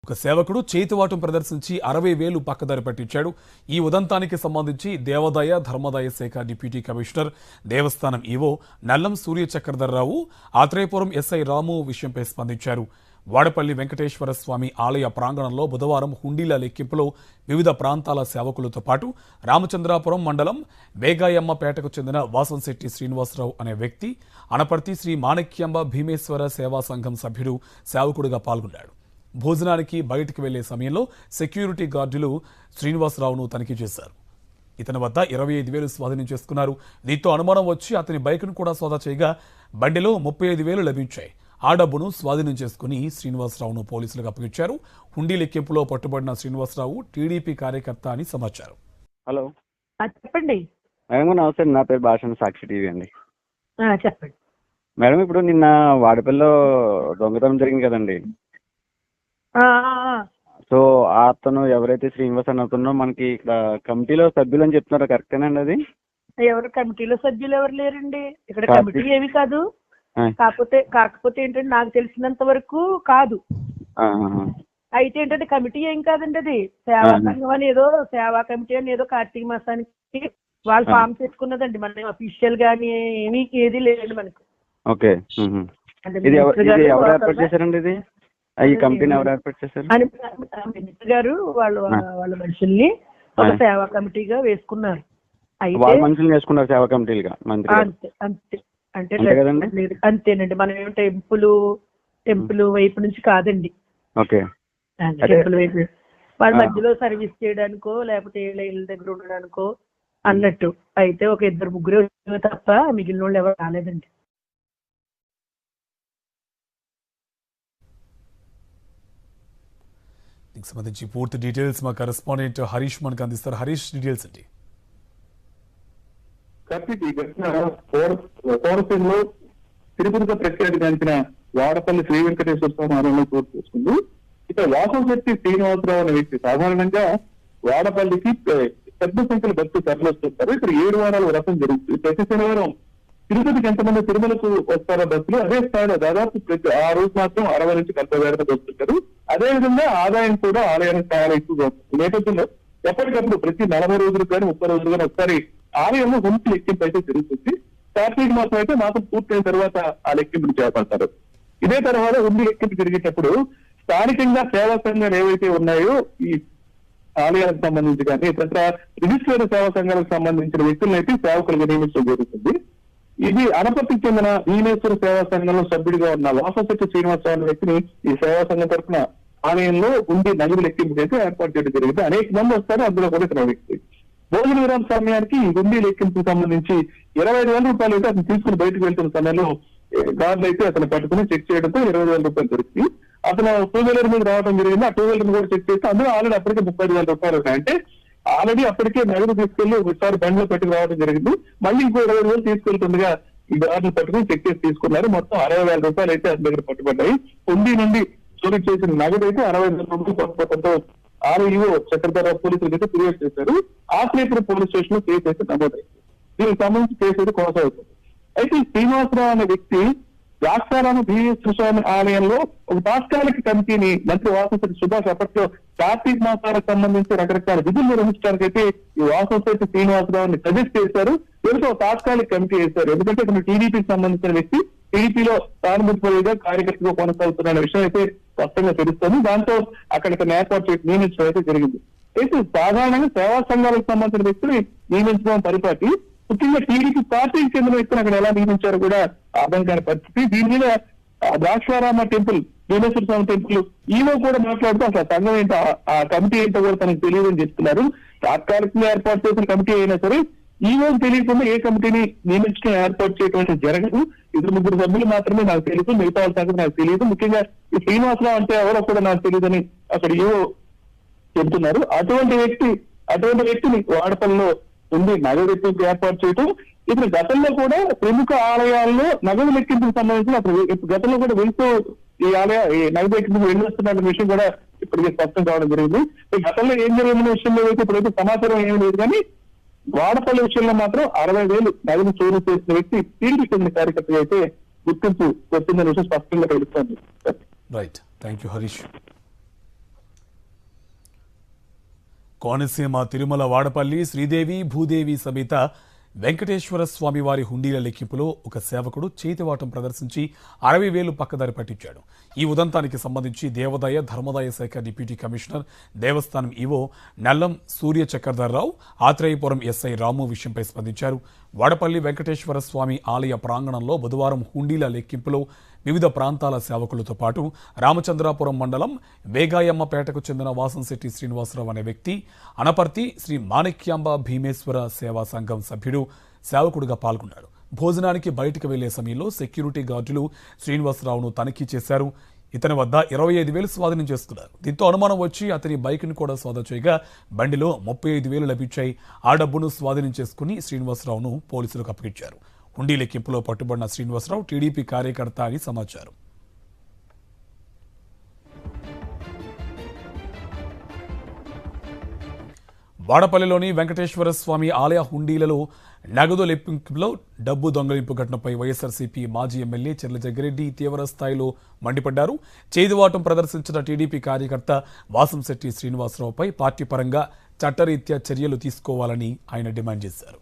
ఒక సేవకుడు చేతివాటం ప్రదర్శించి 60,000 పక్కదారి పట్టించాడు. ఈ ఉదంతానికి సంబంధించి దేవాదాయ ధర్మాదాయ శాఖ డిప్యూటీ కమిషనర్, దేవస్థానం ఈవో నల్లం సూర్య చక్రధర్రావు, ఆత్రేయపురం ఎస్ఐ రాము విషయంపై స్పందించారు. వాడపల్లి వెంకటేశ్వర స్వామి ఆలయ ప్రాంగణంలో బుధవారం హుండీల లెక్కింపులో వివిధ ప్రాంతాల సేవకులతో పాటు రామచంద్రాపురం మండలం వేగాయమ్మపేటకు చెందిన వాసంశెట్టి శ్రీనివాసరావు అనే వ్యక్తి, అనపర్తి శ్రీ మాణిక్యాంబ భీమేశ్వర సేవా సంఘం సభ్యుడు సేవకుడిగా పాల్గొన్నాడు. భోజనానికి బయటికి వెళ్లే సమయంలో సెక్యూరిటీ గార్డులు శ్రీనివాసరావును తనిఖీ చేశారు. ఇతని వద్ద 25,000 స్వాధీనం చేసుకున్నారు. దీంతో అనుమానం వచ్చి అతని బైక్ను కూడా సోదా చేయగా బండిలో 35,000 లభించాయి. ఆ డబ్బును స్వాధీనం చేసుకుని శ్రీనివాసరావును పోలీసులకు అప్పగించారు. హుండీ లెక్కింపులో పట్టుబడిన శ్రీనివాసరావు టీడీపీ కార్యకర్త అని సమాచారం. హలో చెప్పండి మేడం. నమస్తే, నా పేరు భాషణ, సాక్షి టీవీ అండి. చెప్పండి మేడం, ఇప్పుడు నిన్న వాడపల్లిలో దొంగతనం జరిగింది కదండి. సో అతను ఎవరైతే శ్రీనివాస్ అని అతను మనకి ఇక్కడ కమిటీలో సభ్యులు అని చెప్తున్నారు, కరెక్టేనండి అది? ఎవరు కమిటీలో సభ్యులు ఎవరు లేరండి ఇక్కడ. కమిటీ ఏమి కాదు. కాకపోతే ఏంటంటే నాకు తెలిసినంత వరకు కాదు. అయితే ఏంటంటే కమిటీ ఏం కాదండి, అది సేవా సంఘం అని ఏదో సేవా కమిటీ అని ఏదో కార్తీక మాసానికి వాళ్ళు ఫామ్ చేసుకున్నదండి. మన అఫీషియల్ గానీ ఏది లేదండి మనకు. ఓకే, ఇది ఎవరు ఏర్పాటు చేశారండి? ఇది ఈ కంపెనీ ఎవరు ఏర్పాటు చేశారు? మినిస్టర్ గారు వాళ్ళ మనుషుల్ని ఒక సేవా కమిటీగా వేసుకున్నారు. వాళ్ళ మనుషులు వేసుకున్నారు సేవా కమిటీలుగా. అంతే అంతే అంటే అంతేనండి. మనం ఏం టెంపుల్ వైపు నుంచి కాదండి. ఓకే, టెంపుల్ వైపు వాళ్ళ మధ్యలో సర్వీస్ చేయడానికో లేకపోతే ఇళ్ళ దగ్గర ఉండడానికో అన్నట్టు. అయితే ఒక 2-3 తప్ప మిగిలిన వాళ్ళు ఎవరు రాలేదండి. దీనికి సంబంధించి పూర్తి డీటెయిల్స్ మా కరెస్పాండెంట్ హరీష్ మనకు అందిస్తారు. హరీష్, డీటెయిల్స్ అండి. కోనసీమలో తిరుపతిగా ప్రఖ్యాతిగాంచిన వాడపల్లి శ్రీ వెంకటేశ్వర స్వామి ఆలయంలో చోటు చేసుకుంది. ఇక వాసంశెట్టి శ్రీనివాసరావు అనే వ్యక్తి సాధారణంగా వాడపల్లికి పెద్ద సంఖ్యలో భక్తులు తరలిస్తుంటారు. ఇక్కడ 7 వారాల వ్రతం జరుగుతుంది. ప్రతి శనివారం తిరుపతికి ఎంతమంది తిరుమలకు వస్తారో భక్తులు అదే స్థాయిలో దాదాపు ఆ రోజు మాత్రం 60 నుంచి 70,000 వస్తుంటారు. అదేవిధంగా ఆదాయం కూడా ఆలయానికి చాలా ఎక్కువగా వస్తుంది. నేపథ్యంలో ఎప్పటికప్పుడు ప్రతి 40 రోజులకు కానీ 30 రోజులు కానీ ఒకసారి ఆలయంలో హుండీ లెక్కింపు అయితే జరుగుతుంది. కార్తీక మాసం అయితే మాత్రం పూర్తయిన తర్వాత ఆ లెక్కింపును చేపడతారు. ఇదే తర్వాత హుండీ లెక్కింపు జరిగేటప్పుడు స్థానికంగా సేవా సంఘాలు ఏవైతే ఉన్నాయో ఈ ఆలయాలకు సంబంధించి కానీ ఇతర రిజిస్టర్ సేవా సంఘాలకు సంబంధించిన వ్యక్తులను అయితే సేవకులుగా నియమించడం జరుగుతుంది. ఇది అనపర్తికి చెందిన భీమేశ్వర సేవా సంఘంలో సభ్యుడిగా ఉన్న వాసంశెట్టి శ్రీనివాసరావు వ్యక్తిని ఈ సేవా సంఘం తరఫున ఆలయంలో ఉండి నగదు లెక్కింపు అయితే ఏర్పాటు చేయడం జరిగింది. అనేక మంది వస్తారు, అందులో కూడా ఇతర వ్యక్తి. భోజన విరామ సమయానికి ఈ హుండీ లెక్కింపుకు సంబంధించి 25,000 రూపాయలు అయితే అతను తీసుకుని బయటకు వెళ్తున్న సమయంలో గార్డులు అయితే అతను పట్టుకుని చెక్ చేయడంతో 20,000 రూపాయలు దొరికింది. అతను 2-వీలర్ మీద రావడం జరిగింది. ఆ 2-వీలర్ కూడా చెక్ చేస్తే అందులో ఆల్రెడీ అప్పటికే 35,000 రూపాయలు ఉన్నాయి. అంటే ఆల్రెడీ అప్పటికే నగదు తీసుకెళ్లి ఒకసారి బండిలో పెట్టుకు రావడం జరిగింది. మళ్ళీ ఇంకో 20,000 తీసుకెళ్తుండగా ఈ గార్డులు పట్టుకుని చెక్ చేసి తీసుకున్నారు. మొత్తం 60,000 రూపాయలు అయితే అతని దగ్గర పట్టుబడ్డాయి. హుండీ నుండి చోరీ చేసిన నగదు అయితే 60,000 రూపాయలు పట్టుకోవడంతో ఆర్ఈఓ చక్రధర్రావు పోలీసులు అయితే ఫిర్యాదు చేశారు. ఆత్రేయపురం పోలీస్ స్టేషన్ లో కేసు అయితే నమోదైంది. దీనికి సంబంధించి కేసు అయితే కొనసాగుతుంది. అయితే శ్రీనివాసరావు అనే వ్యక్తి ద్రాక్షారామ భీమేశ్వర స్వామి ఆలయంలో ఒక తాత్కాలిక కమిటీని మంత్రి వాసంశెట్టి సుభాష్ అప్పట్లో కార్తీక మాసాలకు సంబంధించి రకరకాల విధులు నిర్వహించడానికి అయితే ఈ వాసంశెట్టి శ్రీనివాసరావుని సజెస్ట్ చేశారు. ఎవరితో తాత్కాలిక కమిటీ వేశారు. ఎందుకంటే అతను టీడీపీకి సంబంధించిన వ్యక్తి, టీడీపీలో సానుభూతిగా కార్యకర్తగా కొనసాగుతున్న విషయం అయితే స్పష్టంగా తెలుస్తుంది. దాంతో అక్కడికి ఏర్పాటు చేసి నియమించడం అయితే జరిగింది. అయితే సాధారణంగా సేవా సంఘాలకు సంబంధించిన వ్యక్తులు నియమించడం పరిపాటి, ముఖ్యంగా టీడీపీ పార్టీకి చెందిన వ్యక్తులు అక్కడ ఎలా నియమించారో కూడా అర్థం కాని పరిస్థితి. దీని మీద ద్రాక్షారామ టెంపుల్, భీమేశ్వర స్వామి టెంపుల్ ఈవో కూడా మాట్లాడుతూ అసలు సంఘం ఏంటో ఆ కమిటీ ఏంటో కూడా తనకు తెలియదని చెప్తున్నారు. తాత్కాలికంగా ఏర్పాటు చేసిన కమిటీ అయినా సరే ఈవోకి తెలియకుండా ఏ కమిటీని నియమించడం ఏర్పాటు చేయడం జరగదు. 2-3 సభ్యులు మాత్రమే నాకు తెలుసు, మిగతా వాళ్ళ సంగతి నాకు తెలియదు. ముఖ్యంగా ఈ శ్రీనివాసరావు అంటే ఎవరో కూడా నాకు తెలియదని అక్కడ ఈవో చెబుతున్నారు. అటువంటి వ్యక్తిని వాడపల్లిలో ఉంది నగదు లెక్కింపు ఏర్పాటు చేయటం. ఇతను గతంలో కూడా ప్రముఖ ఆలయాల్లో నగదు లెక్కింపుకు సంబంధించిన గతంలో కూడా వెళ్తూ ఈ నగదు లెక్కింపు వెళ్ళొస్తున్న విషయం కూడా ఇప్పటికే స్పష్టం కావడం జరిగింది. గతంలో ఏం జరిగిన విషయంలో అయితే ఇప్పుడైతే సమాచారం ఏమీ లేదు. కానీ వాడపల్లి విషయంలో మాత్రం 60,000 నగదు చోరీ చేసిన వ్యక్తి టీడీపీ చెందిన కార్యకర్తగా అయితే గుర్తింపు వచ్చిందనే విషయం స్పష్టంగా తెలుస్తోంది. Right, thank you Harish. Konaseema Tirumala Vadapalli Sridevi Bhudevi సమేత వెంకటేశ్వర స్వామి వారి హుండీల లెక్కింపులో ఒక సేవకుడు చేతివాటం ప్రదర్శించి 60,000 పక్కదారి పట్టించాడు. ఈ ఉదంతానికి సంబంధించి దేవాదాయ ధర్మదాయ శాఖ డిప్యూటీ కమిషనర్ దేవస్థానం ఈవో నల్లం సూర్య చక్రధర్రావు ఆత్రేయపురం ఎస్ఐ రాము విషయంపై స్పందించారు. వాడపల్లి వెంకటేశ్వర స్వామి ఆలయ ప్రాంగణంలో బుధవారం హుండీల లెక్కింపులో వివిధ ప్రాంతాల సేవకులతో పాటు రామచంద్రాపురం మండలం వేగాయమ్మపేటకు చెందిన వాసంశెట్టి శ్రీనివాసరావు అనే వ్యక్తి, అనపర్తి శ్రీ మాణిక్యాంబ భీమేశ్వర సేవా సంఘం సభ్యుడు సేవకుడిగా పాల్గొన్నాడు. భోజనానికి బయటకు వెళ్లే సమయంలో సెక్యూరిటీ గార్డులు శ్రీనివాసరావును తనిఖీ చేశారు. ఇతని వద్ద 25,000 స్వాధీనం చేసుకున్నారు. దీంతో అనుమానం వచ్చి అతని బైక్ను కూడా సోదా చేయగా బండిలో 35,000 లభించాయి. ఆ డబ్బును స్వాధీనం చేసుకుని శ్రీనివాసరావును పోలీసులకు అప్పగించారు. హుండీ లెక్కింపులో పట్టుబడిన శ్రీనివాసరావు టీడీపీ కార్యకర్త అని సమాచారం. వాడపల్లిలోని వెంకటేశ్వర స్వామి ఆలయ హుండీలలో నగదు లెక్కింపులో డబ్బు దొంగలింపు ఘటనపై వైఎస్ఆర్సీపీ మాజీ ఎమ్మెల్యే చెర్ల జగ్గిరెడ్డి తీవ్ర స్థాయిలో మండిపడ్డారు. చేదువాటం ప్రదర్శించిన టీడీపీ కార్యకర్త వాసంశెట్టి శ్రీనివాసరావుపై పార్టీ పరంగా చట్టరీత్యా చర్యలు తీసుకోవాలని ఆయన డిమాండ్ చేశారు.